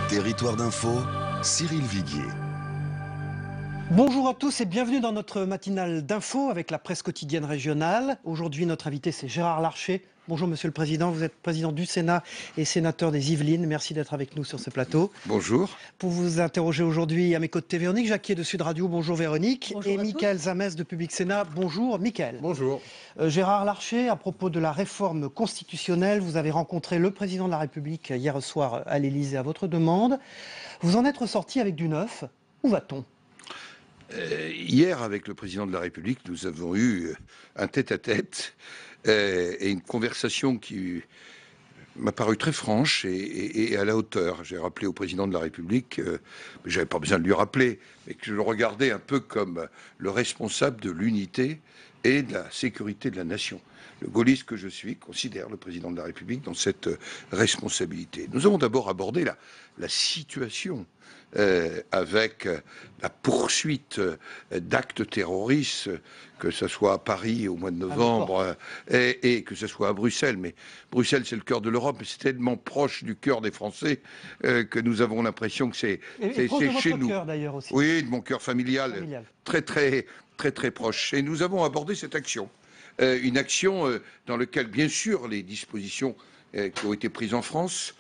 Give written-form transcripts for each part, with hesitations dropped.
Territoire d'info, Cyril Viguier. Bonjour à tous et bienvenue dans notre matinale d'info avec la presse quotidienne régionale. Aujourd'hui, notre invité, c'est Gérard Larcher. Bonjour Monsieur le Président, vous êtes président du Sénat et sénateur des Yvelines. Merci d'être avec nous sur ce plateau. Bonjour. Pour vous interroger aujourd'hui, à mes côtés, Véronique Jacquier de Sud Radio. Bonjour Véronique. Bonjour et à Mickaël tous. Zamès de Public Sénat. Bonjour Mickaël. Bonjour. Gérard Larcher, à propos de la réforme constitutionnelle, vous avez rencontré le président de la République hier soir à l'Élysée à votre demande. Vous en êtes ressorti avec du neuf. Où va-t-on ? Hier, avec le président de la République, nous avons eu un tête-à-tête et une conversation qui m'a paru très franche et à la hauteur. J'ai rappelé au président de la République, mais j'avais pas besoin de lui rappeler, mais que je le regardais un peu comme le responsable de l'unité et de la sécurité de la nation. Le gaulliste que je suis considère le président de la République dans cette responsabilité. Nous avons d'abord abordé la situation avec la poursuite d'actes terroristes, que ce soit à Paris au mois de novembre et que ce soit à Bruxelles. Mais Bruxelles, c'est le cœur de l'Europe, mais c'est tellement proche du cœur des Français que nous avons l'impression que c'est chez nous. Cœur, d'ailleurs, aussi. Oui, de mon cœur familial. Très proche. Et nous avons abordé cette action. Une action dans laquelle, bien sûr, les dispositions qui ont été prises en France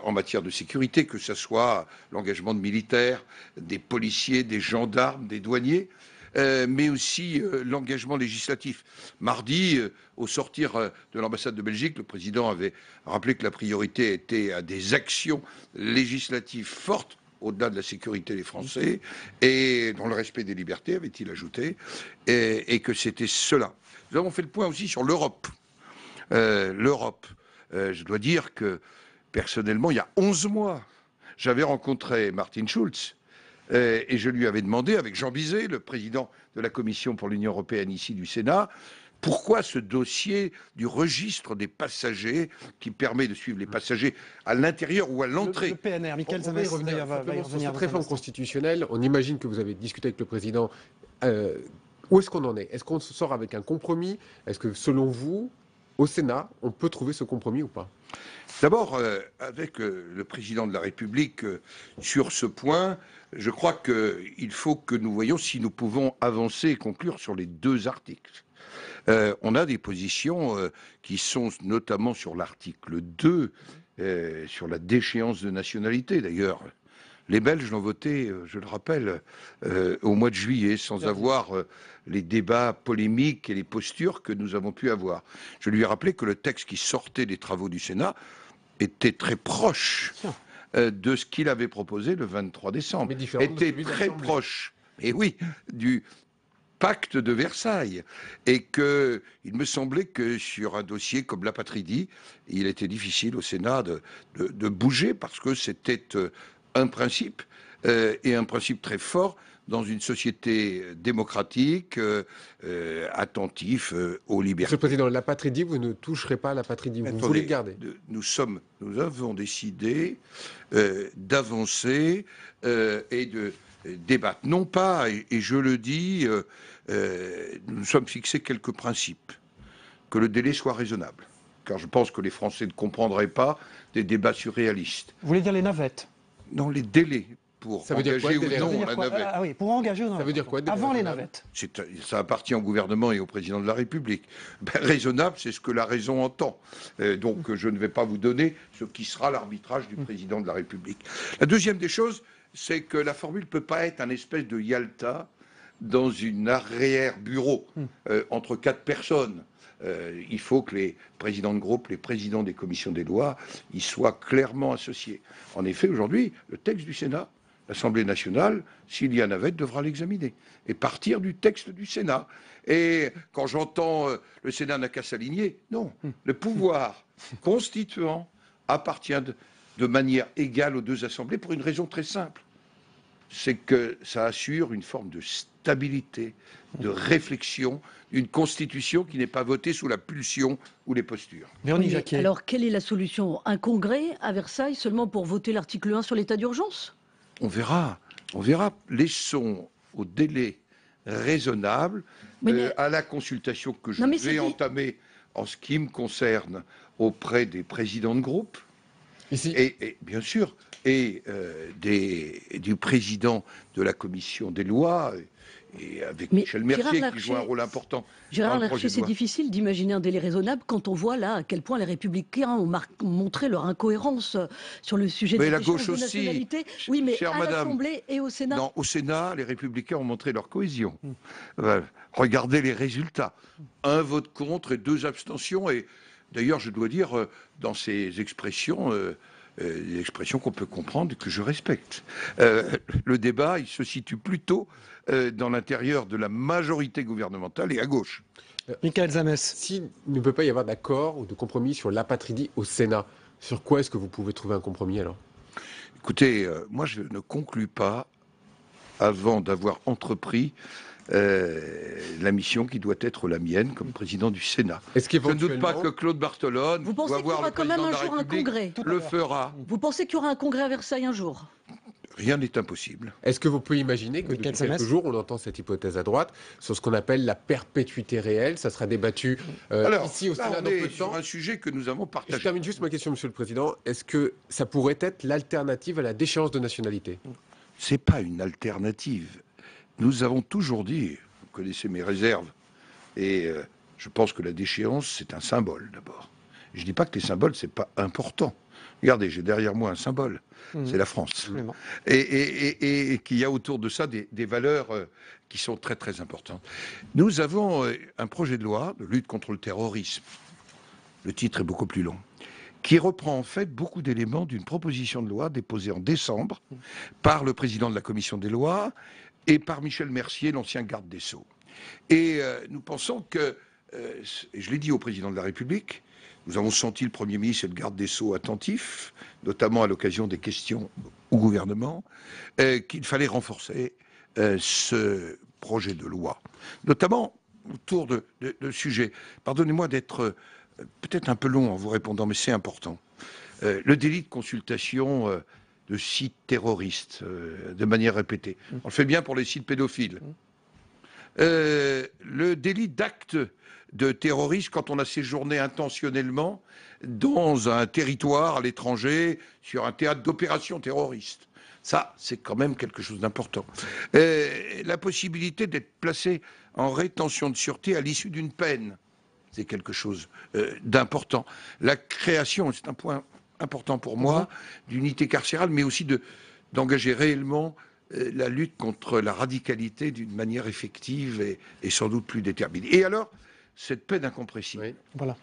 en matière de sécurité, que ce soit l'engagement de militaires, des policiers, des gendarmes, des douaniers, mais aussi l'engagement législatif. Mardi, au sortir de l'ambassade de Belgique, le président avait rappelé que la priorité était à des actions législatives fortes au-delà de la sécurité des Français, et dans le respect des libertés, avait-il ajouté, et que c'était cela. Nous avons fait le point aussi sur l'Europe. Je dois dire que, personnellement, il y a 11 mois, j'avais rencontré Martin Schulz, et je lui avais demandé, avec Jean Bizet, le président de la Commission pour l'Union européenne ici du Sénat, pourquoi ce dossier du registre des passagers qui permet de suivre les passagers à l'intérieur ou à l'entrée. Le PNR, Mickaël On va y Zamès revenir, va y sur revenir. cette réforme constitutionnelle. On imagine que vous avez discuté avec le président. Où est-ce qu'on en est? Est-ce qu'on se sort avec un compromis? Est-ce que, selon vous, au Sénat, on peut trouver ce compromis ou pas? D'abord, avec le président de la République sur ce point, je crois qu'il faut que nous voyions si nous pouvons avancer et conclure sur les deux articles. On a des positions qui sont notamment sur l'article 2, sur la déchéance de nationalité. D'ailleurs, les Belges l'ont voté, je le rappelle, au mois de juillet, sans avoir les débats polémiques et les postures que nous avons pu avoir. Je lui ai rappelé que le texte qui sortait des travaux du Sénat était très proche de ce qu'il avait proposé le 23 décembre. Était très proche, et oui, du pacte de Versailles, et que il me semblait que sur un dossier comme l'apatridie, il était difficile au Sénat de bouger parce que c'était un principe et un principe très fort dans une société démocratique, attentif aux libertés. Monsieur le Président, l'apatridie, vous ne toucherez pas à l'apatridie, vous voulez le garder. Nous avons décidé d'avancer et de débattre. Non pas, et je le dis, nous sommes fixés quelques principes. Que le délai soit raisonnable, car je pense que les Français ne comprendraient pas des débats surréalistes. Vous voulez dire les navettes? Non, les délais pour engager ou non la navette. Ah oui, pour engager ou non. Ça veut dire quoi? Avant les navettes. Ça appartient au gouvernement et au président de la République. Raisonnable, c'est ce que la raison entend. Donc je ne vais pas vous donner ce qui sera l'arbitrage du président de la République. La deuxième des choses, c'est que la formule ne peut pas être un espèce de Yalta dans une arrière-bureau entre 4 personnes. Il faut que les présidents de groupe, les présidents des commissions des lois, y soient clairement associés. En effet, aujourd'hui, le texte du Sénat, l'Assemblée nationale, s'il y a navette, devra l'examiner et partir du texte du Sénat. Et quand j'entends le Sénat n'a qu'à s'aligner, non. Le pouvoir constituant appartient de manière égale aux deux assemblées pour une raison très simple. C'est que ça assure une forme de stabilité, de réflexion, une constitution qui n'est pas votée sous la pulsion ou les postures. Véronique Jacquier. Alors, quelle est la solution? Un congrès à Versailles seulement pour voter l'article 1 sur l'état d'urgence? On verra. Laissons au délai raisonnable, à la consultation que je vais entamer en ce qui me concerne auprès des présidents de groupe. Ici. Et bien sûr, et du président de la commission des lois, et avec Mais Michel Mercier, Gérard qui joue un rôle important Gérard dans le projet Larcher, de c'est loi. difficile d'imaginer un délai raisonnable quand on voit là à quel point les Républicains ont montré leur incohérence sur le sujet de Mais la cette échéance gauche de aussi, nationalité. Oui, mais chère à madame. l'Assemblée et au Sénat. Non, au Sénat, les Républicains ont montré leur cohésion. Voilà. Regardez les résultats. Un vote contre et 2 abstentions. Et d'ailleurs, je dois dire, dans ces expressions, des expressions qu'on peut comprendre et que je respecte. Le débat, il se situe plutôt dans l'intérieur de la majorité gouvernementale et à gauche. Michael Zames. S'il ne peut pas y avoir d'accord ou de compromis sur l'apatridie au Sénat, sur quoi est-ce que vous pouvez trouver un compromis alors? Écoutez, moi, je ne conclus pas avant d'avoir entrepris la mission qui doit être la mienne comme président du Sénat. Est-ce Je ne doute pas que Claude Barthelone, Vous pensez doit qu'il y voir aura le quand même président de un la jour un République, congrès? le fera. Vous pensez qu'il y aura un congrès à Versailles un jour? Rien n'est impossible. Est-ce que vous pouvez imaginer que depuis quelques jours, on entend cette hypothèse à droite sur ce qu'on appelle la perpétuité réelle? Ça sera débattu Alors, ici au là, Sénat on dans est peu de sur temps. un sujet que nous avons Je partagé. termine juste ma question, Monsieur le Président. Est-ce que ça pourrait être l'alternative à la déchéance de nationalité? C'est pas une alternative. Nous avons toujours dit, vous connaissez mes réserves, et je pense que la déchéance, c'est un symbole d'abord. Je dis pas que les symboles, c'est pas important. Regardez, j'ai derrière moi un symbole, c'est la France. Absolument. Et qu'il y a autour de ça des valeurs qui sont très très importantes. Nous avons un projet de loi de lutte contre le terrorisme. Le titre est beaucoup plus long, qui reprend en fait beaucoup d'éléments d'une proposition de loi déposée en décembre par le président de la commission des lois et par Michel Mercier, l'ancien garde des Sceaux. Et nous pensons que, et je l'ai dit au président de la République, nous avons senti le Premier ministre et le garde des Sceaux attentifs, notamment à l'occasion des questions au gouvernement, qu'il fallait renforcer ce projet de loi, notamment autour de sujets. Pardonnez-moi d'être peut-être un peu long en vous répondant, mais c'est important. Le délit de consultation de sites terroristes de manière répétée. On le fait bien pour les sites pédophiles. Le délit d'acte de terrorisme quand on a séjourné intentionnellement dans un territoire à l'étranger, sur un théâtre d'opération terroriste. Ça, c'est quand même quelque chose d'important. La possibilité d'être placé en rétention de sûreté à l'issue d'une peine, c'est quelque chose d'important. La création, c'est un point important pour moi, d'unité carcérale, mais aussi d'engager réellement la lutte contre la radicalité d'une manière effective et sans doute plus déterminée. Et alors, cette peine incompressible, Oui. Voilà.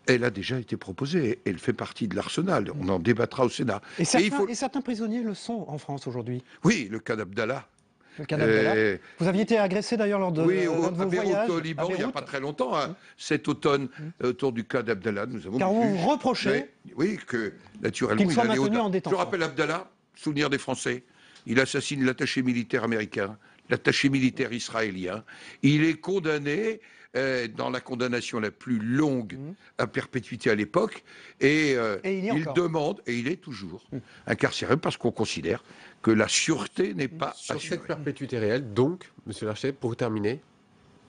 elle a déjà été proposée, elle fait partie de l'arsenal, on en débattra au Sénat. Et Et certains prisonniers le sont en France aujourd'hui. Oui, le cas d'Abdallah. Le cas d'Abdallah. Vous aviez été agressé d'ailleurs lors de Oui, l'un de à vos Beyrouth, voyages au Liban, il n'y a pas très longtemps, hein, cet automne, autour du cas d'Abdallah, nous avons... Car on vous reprochait oui, que naturellement, qu'il soit il allait maintenu au-delà. en détention. Je rappelle Abdallah, souvenir des Français, il assassine l'attaché militaire américain, l'attaché militaire israélien. Il est condamné, dans la condamnation la plus longue à perpétuité à l'époque, et il demande, et il est toujours incarcéré parce qu'on considère que la sûreté n'est pas Sur assurée. cette perpétuité réelle, donc, Monsieur Larcher, pour terminer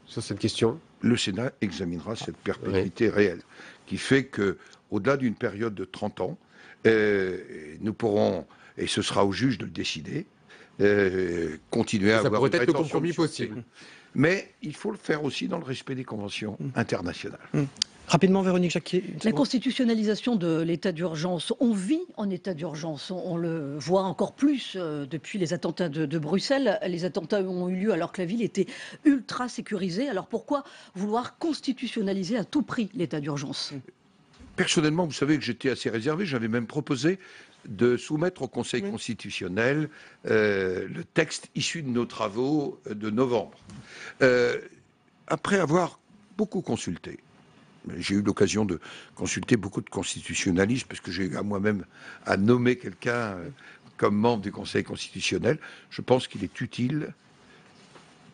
sur cette question. Le Sénat examinera cette perpétuité réelle, qui fait que, au-delà d'une période de 30 ans, nous pourrons, et ce sera au juge de le décider, continuer à Ça avoir pourrait une être le prétention compromis de sûreté. possible. Mais il faut le faire aussi dans le respect des conventions internationales. Rapidement, Véronique Jacquier. La constitutionnalisation de l'état d'urgence, on vit en état d'urgence, on le voit encore plus depuis les attentats de Bruxelles. Les attentats ont eu lieu alors que la ville était ultra sécurisée. Alors pourquoi vouloir constitutionnaliser à tout prix l'état d'urgence? Personnellement, vous savez que j'étais assez réservé, j'avais même proposé de soumettre au Conseil constitutionnel le texte issu de nos travaux de novembre. Après avoir beaucoup consulté, j'ai eu l'occasion de consulter beaucoup de constitutionnalistes, parce que j'ai eu à moi-même à nommer quelqu'un comme membre du Conseil constitutionnel. Je pense qu'il est utile,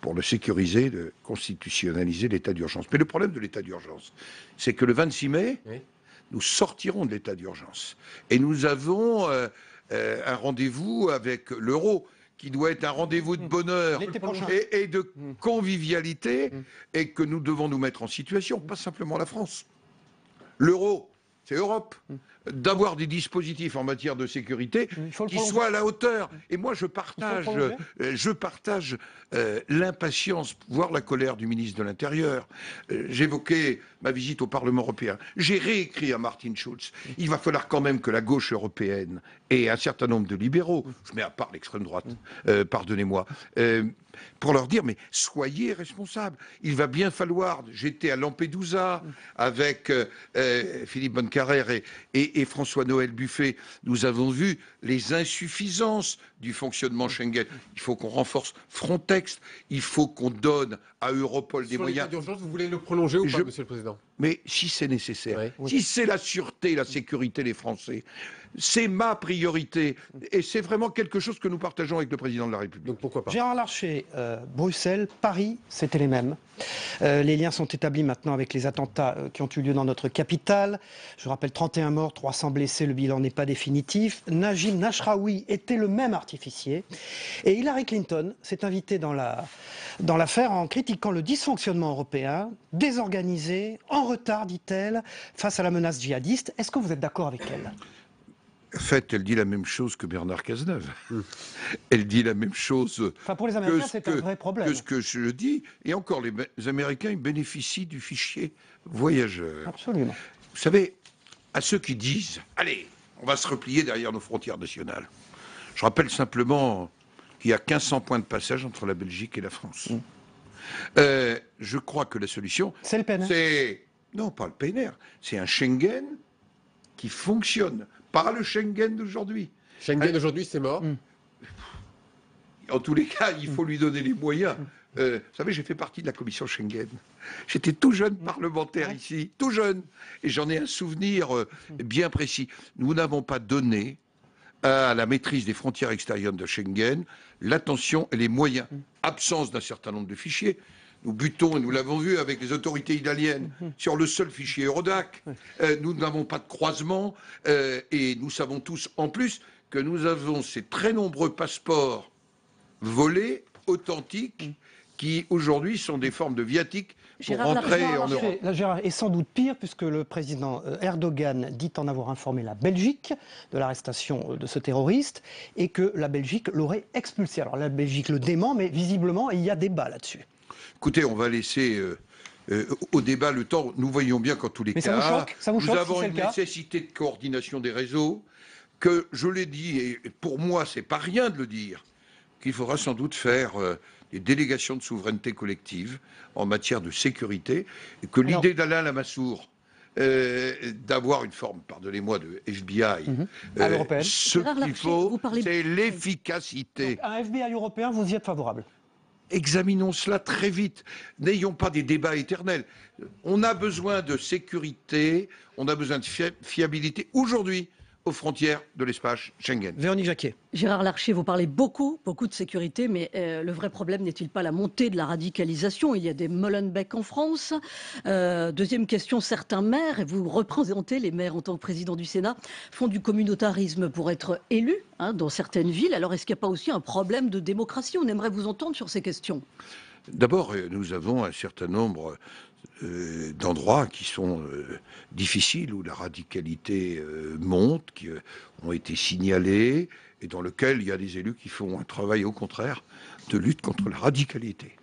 pour le sécuriser, de constitutionnaliser l'état d'urgence. Mais le problème de l'état d'urgence, c'est que le 26 mai, nous sortirons de l'état d'urgence. Et nous avons un rendez-vous avec l'euro, qui doit être un rendez-vous de bonheur et de convivialité, et que nous devons nous mettre en situation, pas simplement la France. L'euro, c'est Europe. d'avoir des dispositifs en matière de sécurité qui soient à la hauteur. Et moi, je partage l'impatience, voire la colère du ministre de l'Intérieur. J'évoquais ma visite au Parlement européen. J'ai réécrit à Martin Schulz. Il va falloir quand même que la gauche européenne et un certain nombre de libéraux, je mets à part l'extrême droite, pardonnez-moi, pour leur dire, mais soyez responsables. Il va bien falloir, j'étais à Lampedusa avec Philippe Bonnecarrère et François-Noël Buffet, nous avons vu les insuffisances du fonctionnement Schengen. Il faut qu'on renforce Frontex, il faut qu'on donne à Europol des moyens. Sur l'état d'urgence, vous voulez le prolonger ou pas, Monsieur le Président? Mais si c'est nécessaire, Oui. si c'est la sûreté, la sécurité des Français, c'est ma priorité. Et c'est vraiment quelque chose que nous partageons avec le Président de la République. Donc pourquoi pas? Gérard Larcher, Bruxelles, Paris, c'était les mêmes. Les liens sont établis maintenant avec les attentats qui ont eu lieu dans notre capitale. Je rappelle 31 morts, 300 blessés, le bilan n'est pas définitif. Najim Nashraoui était le même artificier. Et Hillary Clinton s'est invitée dans l'affaire en critiquant le dysfonctionnement européen, désorganisé, en retard, dit-elle, face à la menace djihadiste. Est-ce que vous êtes d'accord avec elle ? En fait, elle dit la même chose que Bernard Cazeneuve. Elle dit la même chose Enfin, pour les Américains, c'est un vrai problème. que ce que je dis. Et encore, les Américains, ils bénéficient du fichier voyageur. Absolument. Vous savez, à ceux qui disent « Allez, on va se replier derrière nos frontières nationales », je rappelle simplement qu'il y a 1500 points de passage entre la Belgique et la France. Je crois que la solution... C'est le PNR. Non, pas le PNR. C'est un Schengen qui fonctionne. Pas le Schengen d'aujourd'hui. Schengen aujourd'hui, c'est mort. En tous les cas, il faut lui donner les moyens. Vous savez, j'ai fait partie de la commission Schengen. J'étais tout jeune parlementaire ici, tout jeune. Et j'en ai un souvenir bien précis. Nous n'avons pas donné à la maîtrise des frontières extérieures de Schengen l'attention et les moyens. Absence d'un certain nombre de fichiers. Nous butons, et nous l'avons vu avec les autorités italiennes, sur le seul fichier Eurodac. Nous n'avons pas de croisement. Et nous savons tous, en plus, que nous avons ces très nombreux passeports volés, authentiques, qui aujourd'hui sont des formes de viatiques pour rentrer en Europe. La Gérard est sans doute pire puisque le président Erdogan dit en avoir informé la Belgique de l'arrestation de ce terroriste et que la Belgique l'aurait expulsé. Alors la Belgique le dément, mais visiblement il y a débat là-dessus. Écoutez, on va laisser au débat le temps. Nous voyons bien qu'en tous les cas, nous avons une nécessité de coordination des réseaux, que je l'ai dit, et pour moi, c'est pas rien de le dire, qu'il faudra sans doute faire des délégations de souveraineté collective en matière de sécurité, et que l'idée d'Alain Lamassoure, d'avoir une forme, pardonnez-moi, de FBI, ce qu'il faut, c'est l'efficacité. Un FBI européen, vous y êtes favorable? Examinons cela très vite. N'ayons pas des débats éternels. On a besoin de sécurité, on a besoin de fiabilité aujourd'hui aux frontières de l'espace Schengen. Véronique Jacquier. Gérard Larcher, vous parlez beaucoup de sécurité, mais le vrai problème n'est-il pas la montée de la radicalisation? Il y a des Molenbeek en France. Deuxième question, certains maires, et vous représentez les maires en tant que président du Sénat, font du communautarisme pour être élus dans certaines villes. Alors est-ce qu'il n'y a pas aussi un problème de démocratie? On aimerait vous entendre sur ces questions. D'abord, nous avons un certain nombre d'endroits qui sont difficiles, où la radicalité monte, qui ont été signalés, et dans lesquels il y a des élus qui font un travail, au contraire, de lutte contre la radicalité.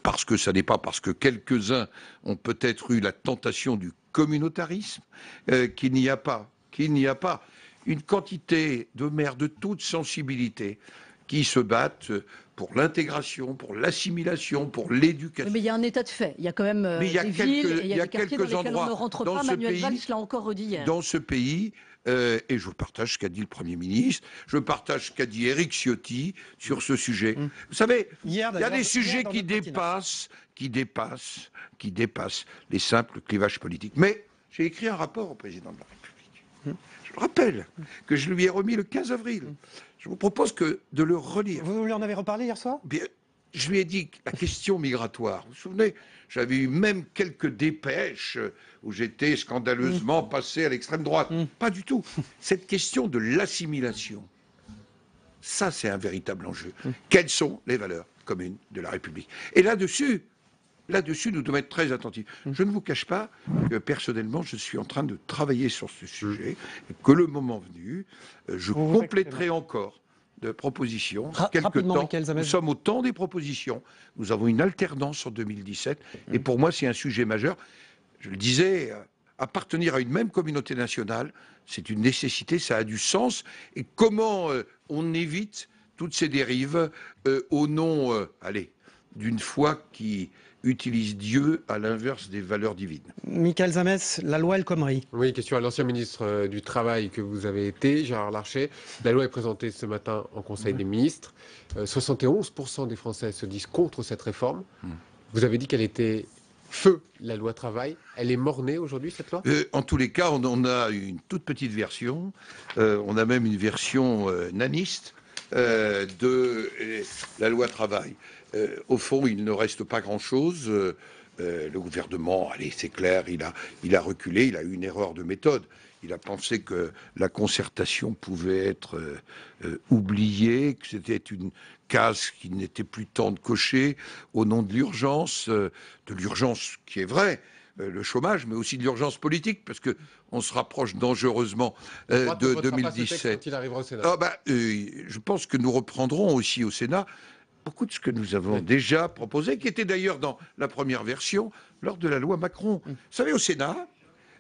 Parce que ça n'est pas parce que quelques-uns ont peut-être eu la tentation du communautarisme qu'il n'y a pas une quantité de maires de toute sensibilité qui se battent pour l'intégration, pour l'assimilation, pour l'éducation. Mais il y a un état de fait. Il y a quand même des villes et il y a des quartiers dans lesquels on ne rentre pas. Manuel Valls l'a encore redit hier. Dans ce pays, et je partage ce qu'a dit le Premier ministre, je partage ce qu'a dit Éric Ciotti sur ce sujet. Vous savez, il y a des sujets qui dépassent les simples clivages politiques. Mais j'ai écrit un rapport au président de la République. Je le rappelle, que je lui ai remis le 15 avril. Je vous propose de le relire. Vous lui en avez reparlé hier soir? Bien, je lui ai dit que la question migratoire, vous vous souvenez, j'avais eu même quelques dépêches où j'étais scandaleusement passé à l'extrême droite. Pas du tout. Cette question de l'assimilation, ça c'est un véritable enjeu. Quelles sont les valeurs communes de la République? Et là-dessus, là-dessus, nous devons être très attentifs. Je ne vous cache pas que personnellement, je suis en train de travailler sur ce sujet, et que le moment venu, je compléterai encore de propositions. Quelque temps, nous sommes au temps des propositions. Nous avons une alternance en 2017, et pour moi, c'est un sujet majeur. Je le disais, appartenir à une même communauté nationale, c'est une nécessité, ça a du sens. Et comment on évite toutes ces dérives au nom, d'une foi qui utilise Dieu à l'inverse des valeurs divines. Michael Zamès, la loi El Khomri. Oui, question à l'ancien ministre du Travail que vous avez été, Gérard Larcher. La loi est présentée ce matin en Conseil des ministres. 71% des Français se disent contre cette réforme. Vous avez dit qu'elle était feu, la loi travail. Elle est mornée aujourd'hui, cette loi? En tous les cas, on a une toute petite version. On a même une version naniste de la loi travail. Au fond, il ne reste pas grand-chose. Le gouvernement, c'est clair, il a reculé, il a eu une erreur de méthode. Il a pensé que la concertation pouvait être oubliée, que c'était une case qui n'était plus temps de cocher au nom de l'urgence qui est vraie, le chômage, mais aussi de l'urgence politique, parce que on se rapproche dangereusement de 2017. Je pense que nous reprendrons aussi au Sénat beaucoup de ce que nous avons déjà proposé, qui était d'ailleurs dans la première version lors de la loi Macron. Vous savez, au Sénat,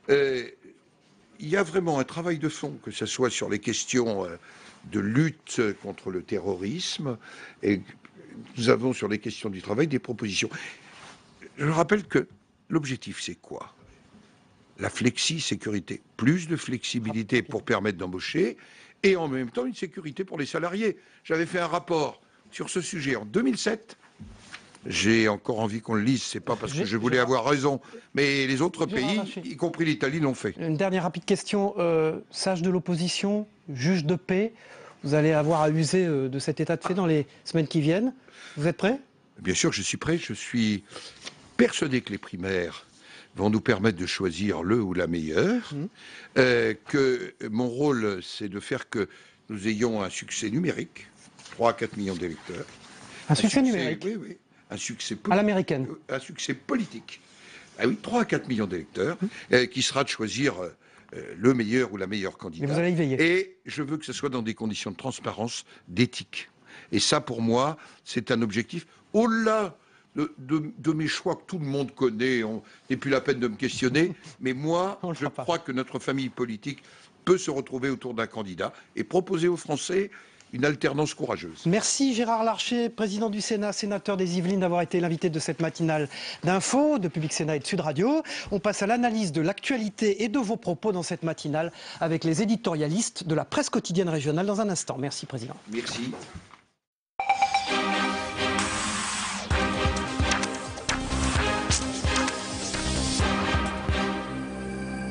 il y a vraiment un travail de fond, que ce soit sur les questions de lutte contre le terrorisme, et nous avons sur les questions du travail des propositions. Je rappelle que l'objectif, c'est quoi? La flexi-sécurité. Plus de flexibilité pour permettre d'embaucher, et en même temps une sécurité pour les salariés. J'avais fait un rapport sur ce sujet en 2007. J'ai encore envie qu'on le lise, c'est pas parce que je voulais avoir raison, mais les autres pays, y compris l'Italie, l'ont fait. Une dernière rapide question. Sage de l'opposition, juge de paix, vous allez avoir à user de cet état de fait dans les semaines qui viennent. Vous êtes prêt? Bien sûr, je suis prêt. Je suis persuadé que les primaires vont nous permettre de choisir le ou la meilleure, que mon rôle, c'est de faire que nous ayons un succès numérique, 3 à 4 millions d'électeurs. Un succès numérique? Oui, oui. Un succès politique. À l'américaine? Un succès politique. Ah oui, 3 à 4 millions d'électeurs, qui sera de choisir le meilleur ou la meilleure candidate. Et vous allez y veiller. Et je veux que ce soit dans des conditions de transparence, d'éthique. Et ça, pour moi, c'est un objectif. Au-delà de mes choix que tout le monde connaît, on n'est plus la peine de me questionner, mais moi, je crois que notre famille politique peut se retrouver autour d'un candidat et proposer aux Français une alternance courageuse. Merci Gérard Larcher, président du Sénat, sénateur des Yvelines, d'avoir été l'invité de cette matinale d'info, de Public Sénat et de Sud Radio. On passe à l'analyse de l'actualité et de vos propos dans cette matinale avec les éditorialistes de la presse quotidienne régionale dans un instant. Merci président. Merci.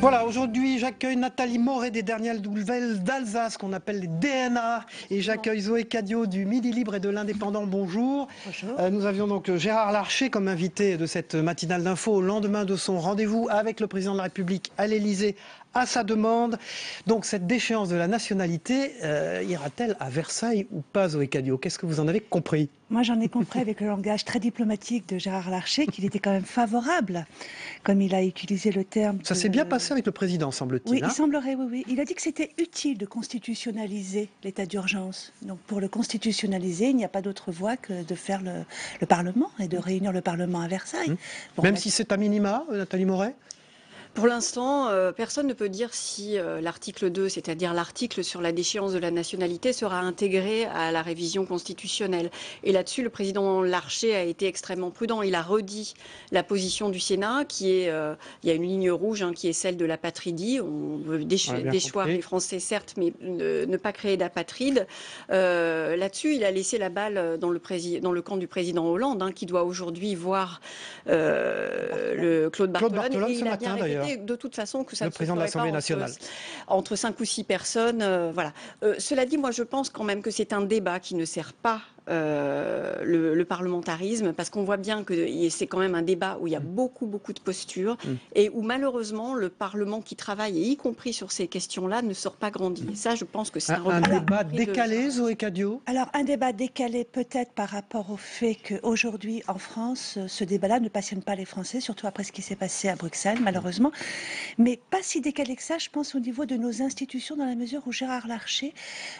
Voilà, aujourd'hui j'accueille Nathalie Moret des Dernières Nouvelles d'Alsace, qu'on appelle les DNA, et j'accueille Zoé Cadio du Midi Libre et de l'Indépendant. Bonjour. Bonjour. Nous avions donc Gérard Larcher comme invité de cette matinale d'info au lendemain de son rendez-vous avec le président de la République à l'Élysée à sa demande. Donc cette déchéance de la nationalité ira-t-elle à Versailles ou pas, Zoé Cadio? Qu'est-ce que vous en avez compris? Moi, j'en ai compris avec le langage très diplomatique de Gérard Larcher qu'il était quand même favorable, comme il a utilisé le terme. Ça s'est bien passé avec le président, semble-t-il. Oui, il semblerait, oui, oui. Il a dit que c'était utile de constitutionnaliser l'état d'urgence. Donc, pour le constitutionnaliser, il n'y a pas d'autre voie que de faire le Parlement et de réunir le Parlement à Versailles. Même si c'est à minima, Nathalie Moret? Pour l'instant, personne ne peut dire si l'article 2, c'est-à-dire l'article sur la déchéance de la nationalité, sera intégré à la révision constitutionnelle. Et là-dessus, le président Larcher a été extrêmement prudent. Il a redit la position du Sénat, qui est, il y a une ligne rouge, qui est celle de l'apatridie. On veut déchoir les Français, certes, mais ne pas créer d'apatrides. Là-dessus, il a laissé la balle dans le camp du président Hollande, qui doit aujourd'hui voir Claude Barthelone. Et il a bien répété de toute façon que ça le président de l'Assemblée nationale entre 5 ou 6 personnes, voilà. Cela dit, moi je pense quand même que c'est un débat qui ne sert pas le parlementarisme, parce qu'on voit bien que c'est quand même un débat où il y a beaucoup de postures et où malheureusement le Parlement qui travaille, et y compris sur ces questions-là, ne sort pas grandi. Et ça, je pense que c'est Un débat décalé, Zoé Cadio? Alors, un débat décalé peut-être par rapport au fait qu'aujourd'hui, en France, ce débat-là ne passionne pas les Français, surtout après ce qui s'est passé à Bruxelles, malheureusement. Mais pas si décalé que ça, je pense, au niveau de nos institutions, dans la mesure où Gérard Larcher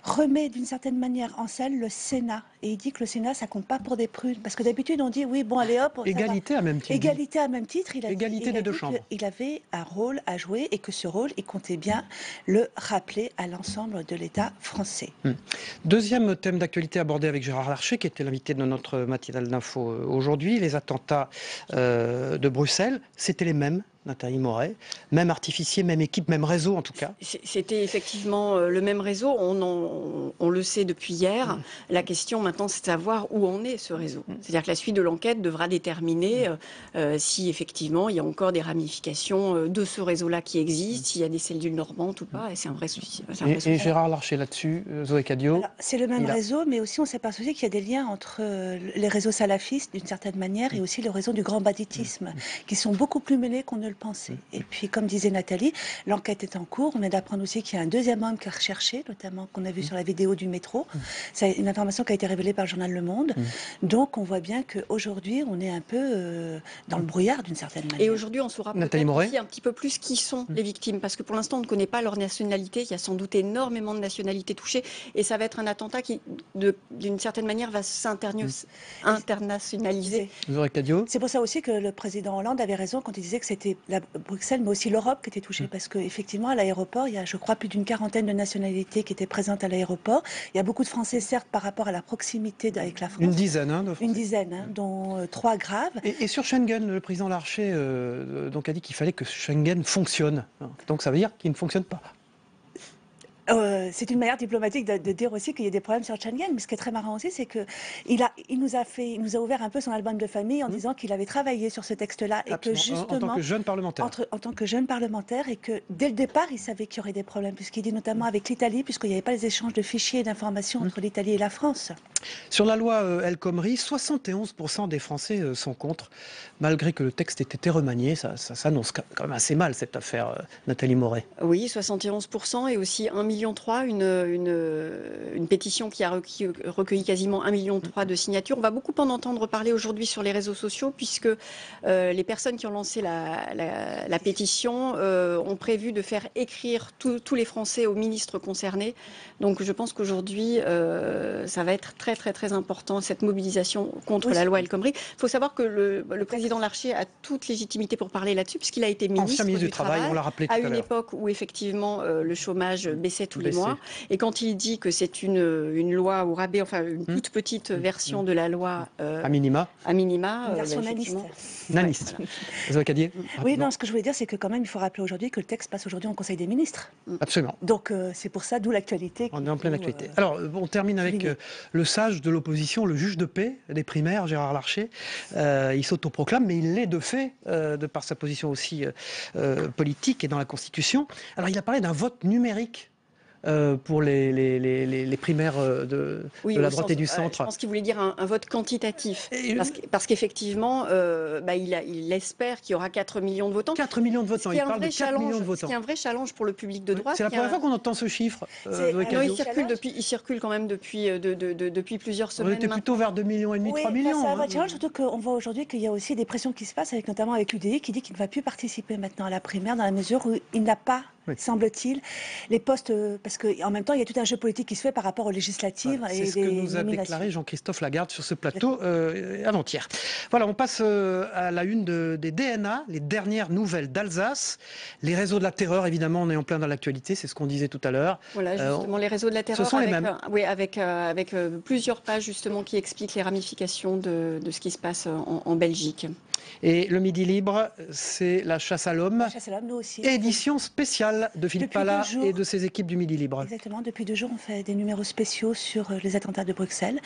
remet d'une certaine manière en scène le Sénat. Et il dit que le Sénat, ça compte pas pour des prunes. Parce que d'habitude, on dit, oui, bon, allez hop... Égalité à même titre. Égalité à même titre. Égalité des deux chambres. Il avait un rôle à jouer et que ce rôle, il comptait bien le rappeler à l'ensemble de l'État français. Deuxième thème d'actualité abordé avec Gérard Larcher, qui était l'invité de notre matinale d'info aujourd'hui, les attentats de Bruxelles, c'était les mêmes. Nathalie Moret, même artificier, même équipe, même réseau en tout cas. C'était effectivement le même réseau, on le sait depuis hier. La question maintenant c'est de savoir où en est ce réseau. C'est-à-dire que la suite de l'enquête devra déterminer si effectivement il y a encore des ramifications de ce réseau-là qui existent, s'il y a des cellules normandes ou pas, et c'est un vrai souci. Et Gérard Larcher là-dessus, Zoé Cadio? C'est le même réseau, mais aussi on s'est aperçu qu'il y a des liens entre les réseaux salafistes d'une certaine manière et aussi le réseau du grand banditisme, qui sont beaucoup plus mêlés qu'on ne le pensait. Et puis, comme disait Nathalie, l'enquête est en cours. On vient d'apprendre aussi qu'il y a un deuxième homme qui est recherché, notamment qu'on a vu sur la vidéo du métro. C'est une information qui a été révélée par le journal Le Monde. Donc, on voit bien qu'aujourd'hui, on est un peu dans le brouillard d'une certaine manière. Et aujourd'hui, on saura peut-être aussi un petit peu plus qui sont les victimes, parce que pour l'instant, on ne connaît pas leur nationalité. Il y a sans doute énormément de nationalités touchées, et ça va être un attentat qui, d'une certaine manière, va s'internationaliser. C'est pour ça aussi que le président Hollande avait raison quand il disait que c'était Bruxelles, mais aussi l'Europe qui était touchée, parce qu'effectivement, à l'aéroport, il y a, je crois, plus d'une quarantaine de nationalités qui étaient présentes à l'aéroport. Il y a beaucoup de Français, certes, par rapport à la proximité avec la France. Une dizaine, de Français. Une dizaine, dont 3 graves. Et sur Schengen, le président Larcher donc a dit qu'il fallait que Schengen fonctionne. Donc ça veut dire qu'il ne fonctionne pas. C'est une manière diplomatique de dire aussi qu'il y a des problèmes sur Schengen, mais ce qui est très marrant aussi, c'est qu'il nous a ouvert un peu son album de famille en disant qu'il avait travaillé sur ce texte-là et que justement en tant que jeune parlementaire, en tant que jeune parlementaire, et que dès le départ, il savait qu'il y aurait des problèmes, puisqu'il dit notamment avec l'Italie, puisqu'il n'y avait pas les échanges de fichiers et d'informations entre l'Italie et la France. Sur la loi El Khomri, 71% des Français sont contre, malgré que le texte ait été remanié. Ça s'annonce quand même assez mal cette affaire, Nathalie Moret. Oui, 71% et aussi 1,3 million, une pétition qui a recueilli quasiment 1,3 million de signatures. On va beaucoup en entendre parler aujourd'hui sur les réseaux sociaux, puisque les personnes qui ont lancé la pétition ont prévu de faire écrire tous les Français aux ministres concernés. Donc je pense qu'aujourd'hui, ça va être très très très important, cette mobilisation contre la loi El Khomri. Il faut savoir que le président Larcher a toute légitimité pour parler là-dessus, puisqu'il a été ministre du Travail, on l'a rappelé tout à l'heure. À une époque où effectivement le chômage baissait tous les mois. Et quand il dit que c'est une loi au rabais, enfin une toute petite version de la loi à minima, une version naniste. Zoé Cadier. Oui, non, ce que je voulais dire, c'est que quand même, il faut rappeler aujourd'hui que le texte passe aujourd'hui au Conseil des ministres. Absolument. Donc c'est pour ça, d'où l'actualité. On est en pleine actualité. Alors, on termine avec le sage de l'opposition, le juge de paix des primaires, Gérard Larcher. Il s'autoproclame, mais il l'est de fait, de par sa position aussi politique et dans la Constitution. Alors, il a parlé d'un vote numérique pour les primaires de la droite et du centre. Je pense qu'il voulait dire un vote quantitatif. Parce qu'effectivement, il espère qu'il y aura 4 millions de votants. 4 millions de votants, il parle de 4 millions de votants. Ce qui est un vrai challenge pour le public de droite. C'est la première fois qu'on entend ce chiffre. Il circule quand même depuis plusieurs semaines. On était plutôt vers 2,5 millions, 3 millions. C'est un vrai challenge, surtout qu'on voit aujourd'hui qu'il y a aussi des pressions qui se passent, notamment avec l'UDI, qui dit qu'il ne va plus participer maintenant à la primaire, dans la mesure où il n'a pas, semble-t-il, les postes, parce qu'en même temps, il y a tout un jeu politique qui se fait par rapport aux législatives. Voilà, c'est ce que nous a déclaré Jean-Christophe Lagarde sur ce plateau avant-hier. Voilà, on passe à la une des DNA, les dernières nouvelles d'Alsace. Les réseaux de la terreur, évidemment, on est en plein dans l'actualité, c'est ce qu'on disait tout à l'heure. Voilà, justement, les réseaux de la terreur, ce sont les mêmes. Avec plusieurs pages, justement, qui expliquent les ramifications de ce qui se passe en Belgique. Et le Midi Libre, c'est la chasse à l'homme. La chasse à l'homme, nous aussi. Édition spéciale de Philippe Pallat et de ses équipes du Midi Libre. Exactement. Depuis 2 jours, on fait des numéros spéciaux sur les attentats de Bruxelles.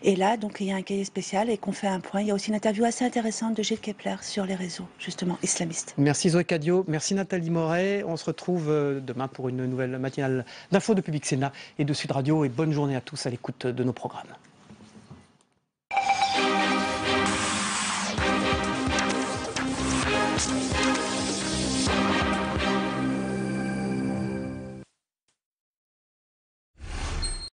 Et là, donc, il y a un cahier spécial et qu'on fait un point. Il y a aussi une interview assez intéressante de Gilles Kepler sur les réseaux, justement, islamistes. Merci Zoé Cadio, merci Nathalie Moret. On se retrouve demain pour une nouvelle matinale d'infos de Public Sénat et de Sud Radio. Et bonne journée à tous à l'écoute de nos programmes.